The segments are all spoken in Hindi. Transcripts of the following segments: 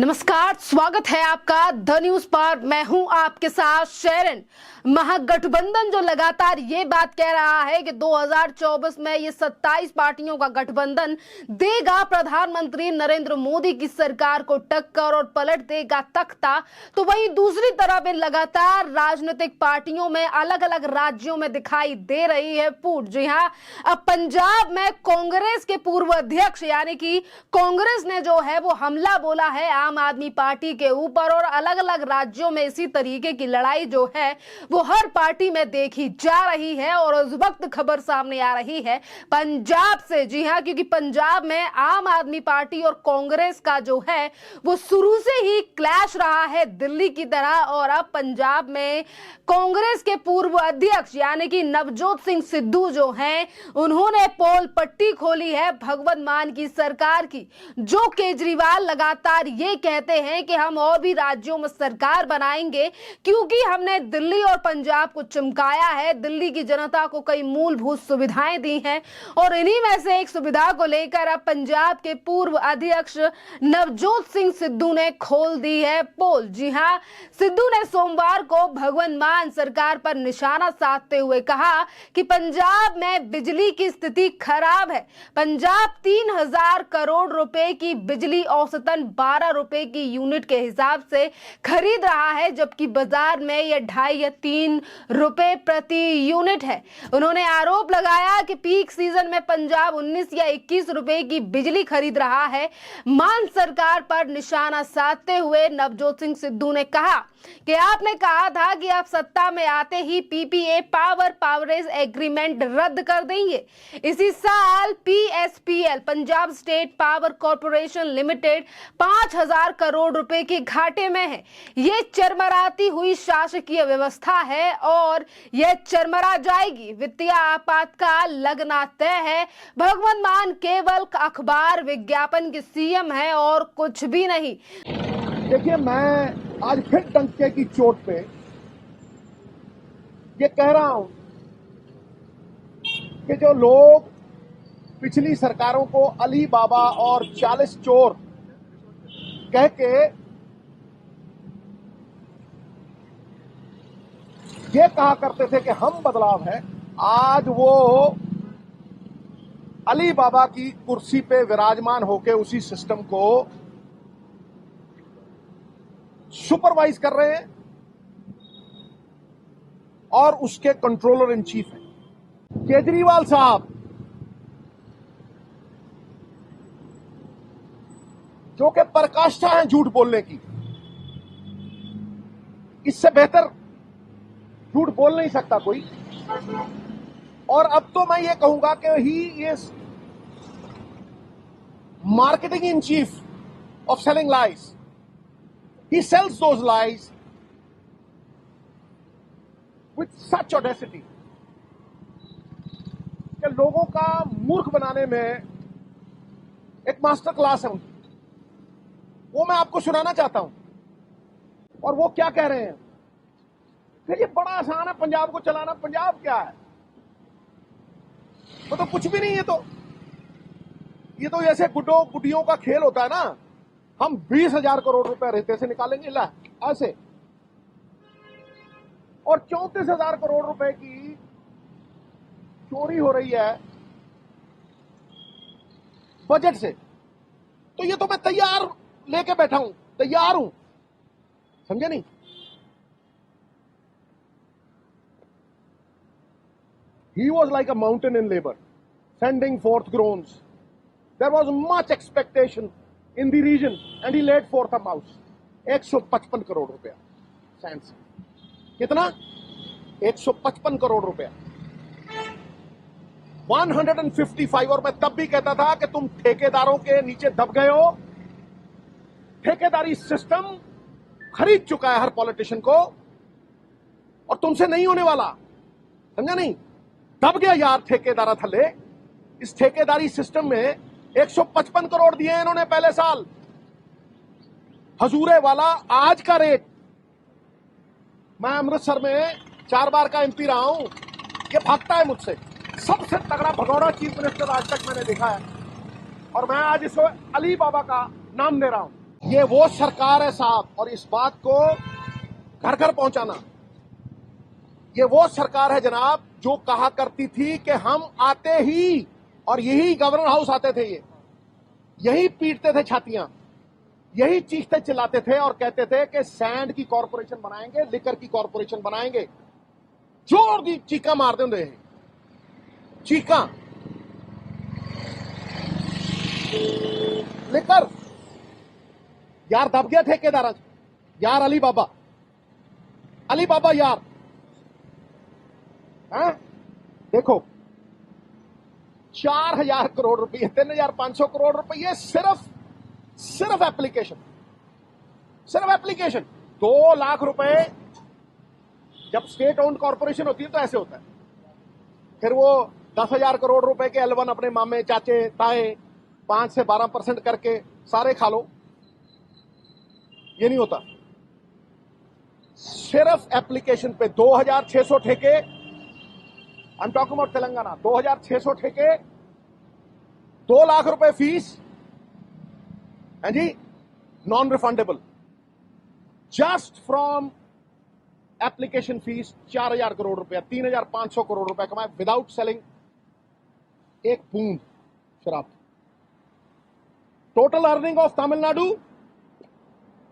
नमस्कार, स्वागत है आपका द न्यूज पर। मैं हूं आपके साथ शेरन। महागठबंधन जो लगातार ये बात कह रहा है कि 2024 में ये 27 पार्टियों का गठबंधन देगा प्रधानमंत्री नरेंद्र मोदी की सरकार को टक्कर और पलट देगा तख्ता, तो वहीं दूसरी तरफ लगातार राजनीतिक पार्टियों में अलग अलग राज्यों में दिखाई दे रही है फूट। जी हां, अब पंजाब में कांग्रेस के पूर्व अध्यक्ष यानी कि कांग्रेस ने जो है वो हमला बोला है आम आदमी पार्टी के ऊपर, और अलग अलग राज्यों में इसी तरीके की लड़ाई जो है वो हर पार्टी में देखी जा रही है। और उस वक्त खबर सामने आ रही है पंजाब से। जी हां, क्योंकि पंजाब में आम आदमी पार्टी और कांग्रेस का जो है वो शुरू से ही क्लैश रहा है दिल्ली की तरह। और अब पंजाब में कांग्रेस के पूर्व अध्यक्ष यानी कि नवजोत सिंह सिद्धू जो हैं उन्होंने पोल पट्टी खोली है भगवंत मान की सरकार की, जो केजरीवाल लगातार ये कहते हैं कि हम और भी राज्यों में सरकार बनाएंगे क्योंकि हमने दिल्ली और पंजाब को चमकाया है, दिल्ली की जनता को कई मूलभूत सुविधाएं दी हैं। और इन्हीं में से एक सुविधा को लेकर अब पंजाब के पूर्व अध्यक्ष नवजोत सिंह सिद्धू ने खोल दी है पोल। जी हां, सिद्धू ने सोमवार को भगवंत मान सरकार पर निशाना साधते हुए कहा कि पंजाब में बिजली की स्थिति खराब है। पंजाब 3000 करोड़ रुपए की बिजली औसतन 12 रुपए की यूनिट के हिसाब से खरीद रहा है, जबकि बाजार में यह 2.5 या 3 रुपए प्रति यूनिट है। उन्होंने आरोप लगाया कि पीक सीजन में पंजाब 19 या 21 रुपए की बिजली खरीद रहा है। मान सरकार पर निशाना साधते हुए नवजोत सिंह सिद्धू ने कहा कि आपने कहा था कि आप सत्ता में आते ही पीपीए पावरेज एग्रीमेंट रद्द कर देंगे। इसी साल PSPL Punjab state power corporation limited 5000 crore रुपए के घाटे में है। ये चरमराती हुई शासकीय व्यवस्था है और यह चरमरा जाएगी। वित्तीय आपातकाल लगना तय है। भगवंत मान केवल अखबार विज्ञापन के सीएम है और कुछ भी नहीं। देखिए, मैं आज फिर डंके की चोट पे ये कह रहा हूं कि जो लोग पिछली सरकारों को अली बाबा और 40 चोर कह के ये कहा करते थे कि हम बदलाव है, आज वो अली बाबा की कुर्सी पे विराजमान होकर उसी सिस्टम को सुपरवाइज कर रहे हैं और उसके कंट्रोलर इन चीफ हैं केजरीवाल साहब, जो कि पराकाष्ठा है झूठ बोलने की। इससे बेहतर झूठ बोल नहीं सकता कोई। और अब तो मैं ये कहूंगा कि he is marketing in chief of selling lies. He sells those lies with such audacity कि लोगों का मूर्ख बनाने में एक मास्टर क्लास है उनकी, वो मैं आपको सुनाना चाहता हूं। और वो क्या कह रहे हैं कि ये बड़ा आसान है पंजाब को चलाना। पंजाब क्या है? वो तो कुछ भी नहीं है। ये तो जैसे गुड्डों गुड्डियों का खेल होता है ना, हम 20,000 करोड़ रुपए रेते से निकालेंगे ला ऐसे, और 34,000 करोड़ रुपए की चोरी हो रही है बजट से। तो ये तो मैं तैयार लेके बैठा हूं, तैयार हूं, समझे नहीं? He was like a mountain in labor, sending forth groans. There was much expectation in the region and he laid forth a mouse. 155 crore रुपया साइंस। कितना? 155 करोड़ रुपया, 155। और मैं तब भी कहता था कि तुम ठेकेदारों के नीचे दब गए हो। ठेकेदारी सिस्टम खरीद चुका है हर पॉलिटिशियन को और तुमसे नहीं होने वाला, समझा नहीं? दब गया यार ठेकेदारा थले। इस ठेकेदारी सिस्टम में 155 करोड़ दिए इन्होंने पहले साल। हजूरे वाला आज का रेट। मैं अमृतसर में 4 बार का एमपी रहा हूं, ये भागता है मुझसे। सबसे तगड़ा भगौड़ा चीफ मिनिस्टर आज तक मैंने देखा है। और मैं आज इसको अली बाबा का नाम दे रहा हूं। ये वो सरकार है साहब, और इस बात को घर घर पहुंचाना, ये वो सरकार है जनाब जो कहा करती थी कि हम आते ही, और यही गवर्नर हाउस आते थे, ये यही पीटते थे छातियां, यही चीखते चिल्लाते थे और कहते थे कि सैंड की कॉरपोरेशन बनाएंगे, लिकर की कॉरपोरेशन बनाएंगे। जोर दी चीका मार देंगे, चीका लिकर यार दब गया ठेकेदार यार, अली बाबा यार, हैं? देखो 4000 करोड़ रुपए, 3500 करोड़ रुपए सिर्फ एप्लीकेशन, 2 लाख रुपए। जब स्टेट ओन्ड कॉर्पोरेशन होती है तो ऐसे होता है, फिर वो 10,000 करोड़ रुपए के L1 अपने मामे चाचे ताए 5 से 12% करके सारे खा लो, ये नहीं होता। सिर्फ एप्लीकेशन पे 2600 ठेके, I am talking about Telangana, 2600 ठेके, 2 लाख रुपए फीस है जी, non refundable, just from application fee 4000 crore रुपया, 3500 करोड़ रुपए कमाए विदाउट सेलिंग एक बूंद शराब। टोटल अर्निंग ऑफ तमिलनाडु,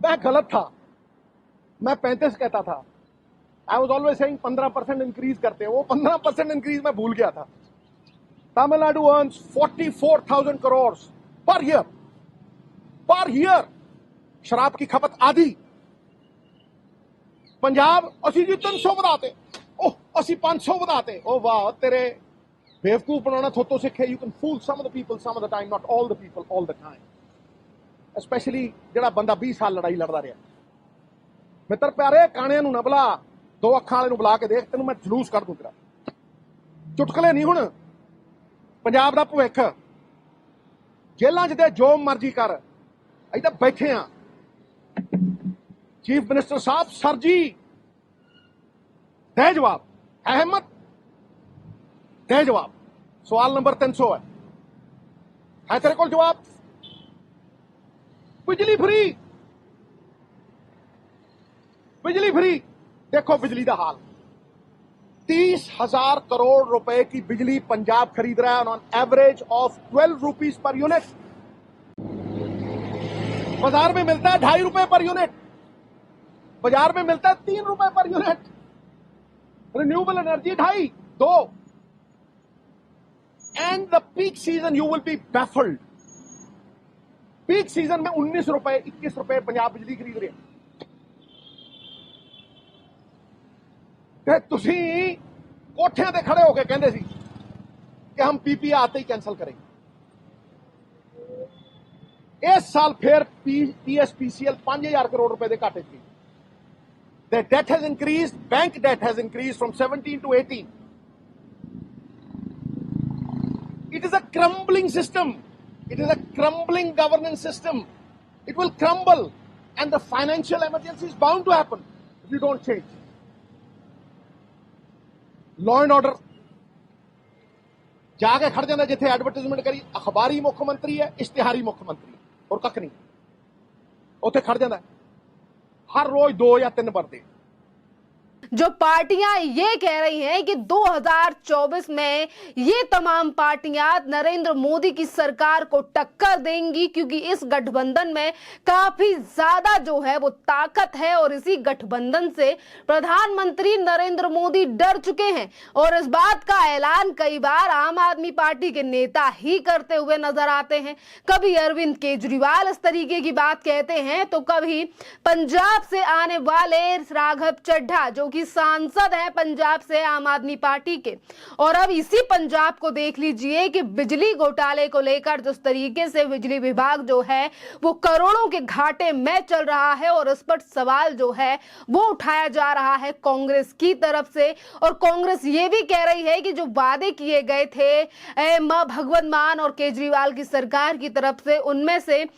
मैं गलत था, मैं 35 कहता था, I was always saying 15% increase करते हैं, वो 15% इंक्रीज मैं भूल गया था। Tamil Nadu earns 44,000 crore per year शराब की खपत आधी। पंजाब असी जी 300 बढ़ाते, ओह असी 500 बढ़ाते, ओ वाह तेरे बेवकूफ बनाना थोतो सीखे। You can fool some of the people some of the time, not all the people all the time, especially जेड़ा बंदा 20 साल लड़ाई लड़दा रहा। मित्र प्यारे, काने नूं ना बुला, 2 अखां वाले नूं बुला के देख, तेनों मैं जलूस कर दूं तेरा। चुटकले नहीं, हुण पंजाब दा भविख, जेलां च दे जो मर्जी कर, असीं तां बैठे हां। चीफ मिनिस्टर साहब, सर जी दे जवाब, अहमद दे जवाब। सवाल नंबर 300 है तेरे को जवाब? बिजली फ्री, देखो बिजली का हाल, 30,000 करोड़ रुपए की बिजली पंजाब खरीद रहा है on average of 12 rupees per unit. बाजार में मिलता है 2.5 रुपए पर यूनिट, बाजार में मिलता है 3 रुपए per unit. Renewable energy 2.5, 2, and the peak season you will be baffled. Peak season में 19 रुपए 21 रुपए पंजाब बिजली खरीद रहे हैं। तुसी कोठियां ते खड़े होके कहंदे सी कि हम पीपीए आते ही कैंसिल करेंगे। इस साल फिर पीएसपीसीएल 5,000 करोड़ रुपए के घाटे थी। The debt has increased, bank debt has increased from 17 to 18. It is a crumbling system. It is a crumbling governance system. It will crumble, and the financial emergency is bound to happen if you don't change. Law and order जाके खड़ जाता जिथे एडवर्टाइजमेंट करी, अखबारी मुख्यमंत्री है, इश्तिहारी मुख्यमंत्री है, और कख नहीं, उथे खड़ जाता हर रोज 2 या 3 बरते। जो पार्टियां ये कह रही हैं कि 2024 में ये तमाम पार्टियां नरेंद्र मोदी की सरकार को टक्कर देंगी, क्योंकि इस गठबंधन में काफी ज्यादा जो है वो ताकत है, और इसी गठबंधन से प्रधानमंत्री नरेंद्र मोदी डर चुके हैं। और इस बात का ऐलान कई बार आम आदमी पार्टी के नेता ही करते हुए नजर आते हैं। कभी अरविंद केजरीवाल इस तरीके की बात कहते हैं, तो कभी पंजाब से आने वाले राघव चड्ढा जो कि सांसद हैं पंजाब से आम आदमी पार्टी के। और अब इसी पंजाब को देख लीजिए कि बिजली घोटाले को लेकर जिस तरीके से बिजली विभाग जो है वो करोड़ों के घाटे में चल रहा है, और इस पर सवाल जो है वो उठाया जा रहा है कांग्रेस की तरफ से। और कांग्रेस ये भी कह रही है कि जो वादे किए गए थे भगवंत मान और केजरीवाल की सरकार की तरफ से, उनमें से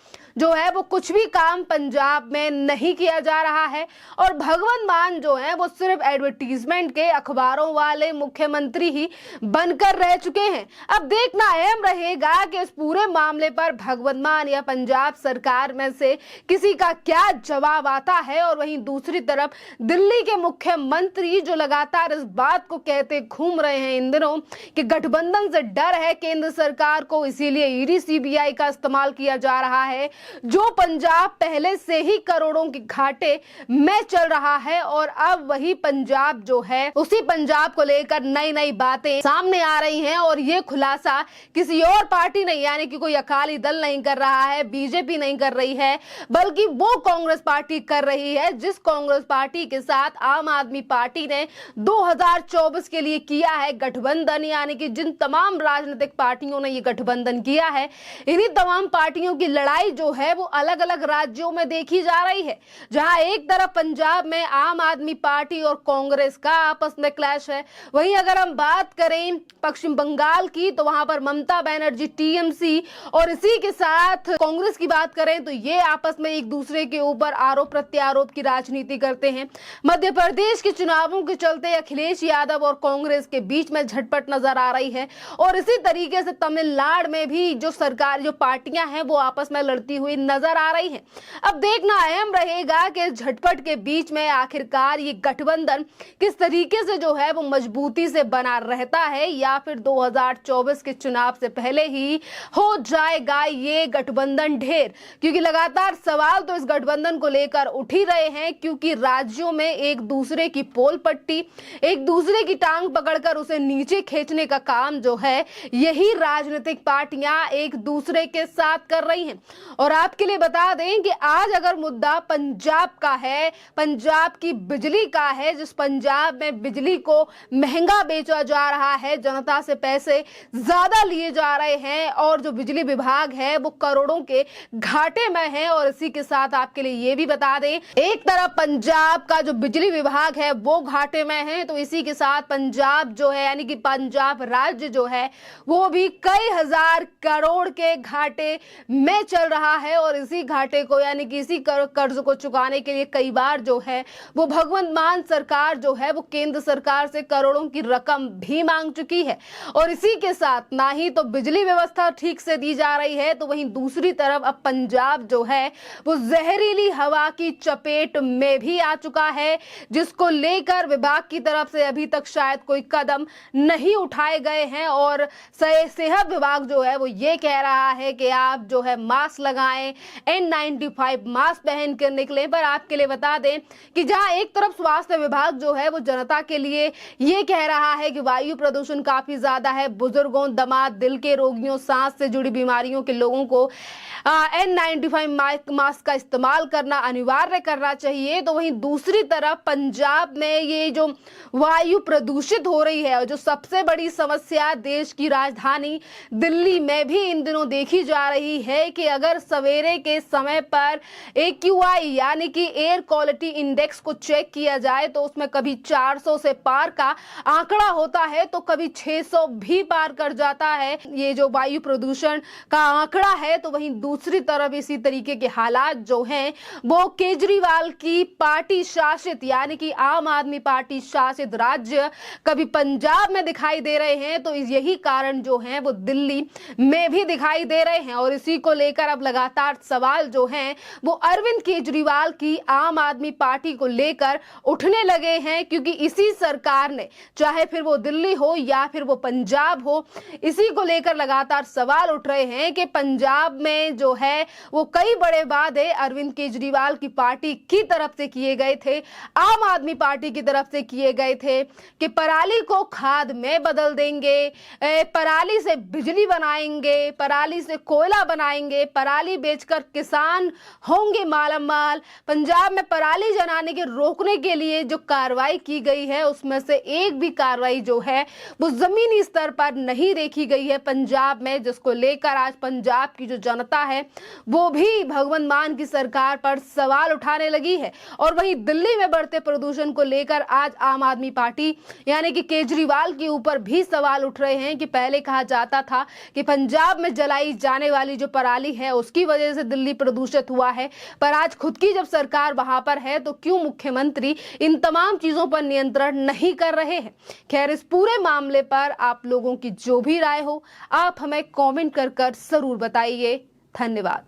जो है वो कुछ भी काम पंजाब में नहीं किया जा रहा है और भगवंत मान जो है वो सिर्फ एडवर्टीजमेंट के अखबारों वाले मुख्यमंत्री ही बनकर रह चुके हैं। अब देखना अहम रहेगा कि इस पूरे मामले पर भगवंत मान या पंजाब सरकार में से किसी का क्या जवाब आता है। और वहीं दूसरी तरफ दिल्ली के मुख्यमंत्री जो लगातार इस बात को कहते घूम रहे हैं इन दिनों कि गठबंधन से डर है केंद्र सरकार को, इसीलिए ईडी सीबीआई का इस्तेमाल किया जा रहा है, जो पंजाब पहले से ही करोड़ों के घाटे में चल रहा है। और अब वही पंजाब जो है उसी पंजाब को लेकर नई नई बातें सामने आ रही हैं और ये खुलासा किसी और पार्टी नहीं, यानी कि कोई अकाली दल नहीं कर रहा है, बीजेपी नहीं कर रही है, बल्कि वो कांग्रेस पार्टी कर रही है, जिस कांग्रेस पार्टी के साथ आम आदमी पार्टी ने 2024 के लिए किया है गठबंधन। यानी कि जिन तमाम राजनीतिक पार्टियों ने ये गठबंधन किया है, इन्हीं तमाम पार्टियों की लड़ाई जो है वो अलग अलग राज्यों में देखी जा रही है। जहां एक तरफ पंजाब में आम आदमी पार्टी और कांग्रेस का आपस में क्लैश है, वहीं अगर हम बात करें पश्चिम बंगाल की तो वहां पर ममता बनर्जी टीएमसी और इसी के साथ कांग्रेस की बात करें तो ये आपस में एक दूसरे के ऊपर आरोप प्रत्यारोप की राजनीति करते हैं। मध्य प्रदेश के चुनावों के चलते अखिलेश यादव और कांग्रेस के बीच में झटपट नजर आ रही है और इसी तरीके से तमिलनाडु में भी जो सरकार जो पार्टियां हैं वो आपस में लड़ती हुई नजर आ रही है। अब देखना अहम रहेगा कि इस झटपट के बीच में आखिरकार ये गठबंधन किस तरीके से जो है वो मजबूती से बना रहता है या फिर 2024 के चुनाव से पहले ही हो जाएगा ये गठबंधन ढेर। क्योंकि लगातार सवाल तो इस गठबंधन को लेकर उठ ही रहे हैं, क्योंकि राज्यों में एक दूसरे की पोल पट्टी, एक दूसरे की टांग पकड़कर उसे नीचे खींचने का काम जो है यही राजनीतिक पार्टियां एक दूसरे के साथ कर रही हैं। और आपके लिए बता दें कि आज अगर मुद्दा पंजाब का है, पंजाब की बिजली का है, जिस पंजाब में बिजली को महंगा बेचा जा रहा है, जनता से पैसे ज्यादा लिए जा रहे हैं और जो बिजली विभाग है वो करोड़ों के घाटे में है। और इसी के साथ आपके लिए ये भी बता दें, एक तरफ पंजाब का जो बिजली विभाग है वो घाटे में है, तो इसी के साथ पंजाब जो है यानी कि पंजाब राज्य जो है वो भी कई हजार करोड़ के घाटे में चल रहा है। और इसी घाटे को यानी कि इसी कर्ज को चुकाने के लिए कई बार जो है वो भगवंत मान सरकार जो है वो केंद्र सरकार से करोड़ों की रकम भी मांग चुकी है। और इसी के साथ ना ही तो बिजली व्यवस्था ठीक से दी जा रही है, तो वहीं दूसरी तरफ अब पंजाब जो है वो जहरीली हवा की चपेट में भी आ चुका है, जिसको लेकर विभाग की तरफ से अभी तक शायद कोई कदम नहीं उठाए गए हैं। और सेहत विभाग जो है वो ये कह रहा है कि आप जो है मास्क लगाएं, N95 मास्क पहन कर निकलें। पर आपके लिए बता दें कि जहां एक तरफ स्वास्थ्य विभाग जो है वो जनता के लिए ये कह रहा है कि वायु प्रदूषण काफी ज्यादा है, बुजुर्गों, दमा, दिल के रोगियों, सांस से जुड़ी बीमारियों के लोगों को N95 मास्क का इस्तेमाल करना अनिवार्य करना चाहिए, तो वहीं दूसरी तरफ पंजाब में ये जो वायु प्रदूषित हो रही है और जो सबसे बड़ी समस्या देश की राजधानी दिल्ली में भी इन दिनों देखी जा रही है कि अगर सवेरे के समय पर AQI यानी कि एयर क्वालिटी इंडेक्स को चेक किया जाए तो उसमें कभी 400 से पार का आंकड़ा होता है तो कभी 600 भी पार कर जाता है ये जो वायु प्रदूषण का आंकड़ा है। तो वहीं दूसरी तरफ इसी तरीके के हालात जो हैं वो केजरीवाल की पार्टी शासित यानी कि आम आदमी पार्टी शासित राज्य कभी पंजाब में दिखाई दे रहे हैं, तो यही कारण जो है वो दिल्ली में भी दिखाई दे रहे हैं। और इसी को लेकर अब लगातार सवाल जो हैं वो अरविंद केजरीवाल की आम आदमी पार्टी को लेकर उठने लगे हैं, क्योंकि इसी सरकार ने चाहे फिर वो दिल्ली हो या फिर वो पंजाब हो, इसी को लेकर लगातार सवाल उठ रहे हैं कि पंजाब में जो है वो कई बड़े वादे अरविंद केजरीवाल की पार्टी की तरफ से किए गए थे, आम आदमी पार्टी की तरफ से किए गए थे कि पराली को खाद में बदल देंगे, पराली से बिजली बनाएंगे, पराली से कोयला बनाएंगे, पराली बेचकर किसान होंगे मालामाल। पंजाब में पराली जलाने के रोकने के लिए जो कार्रवाई की गई है उसमें से एक भी कार्रवाई जो है वो जमीनी स्तर पर नहीं देखी गई है पंजाब में, जिसको लेकर आज पंजाब की जो जनता है वो भी भगवंत मान की सरकार पर सवाल उठाने लगी है। और वहीं दिल्ली में बढ़ते प्रदूषण को लेकर आज आम आदमी पार्टी यानी कि केजरीवाल के ऊपर भी सवाल उठ रहे हैं कि पहले कहा जाता था कि पंजाब में जलाई जाने वाली जो पराली है उसकी उसकी वजह से दिल्ली प्रदूषित हुआ है, पर आज खुद की जब सरकार वहां पर है तो क्यों मुख्यमंत्री इन तमाम चीजों पर नियंत्रण नहीं कर रहे हैं। खैर, इस पूरे मामले पर आप लोगों की जो भी राय हो, आप हमें कमेंट कर जरूर बताइए। धन्यवाद।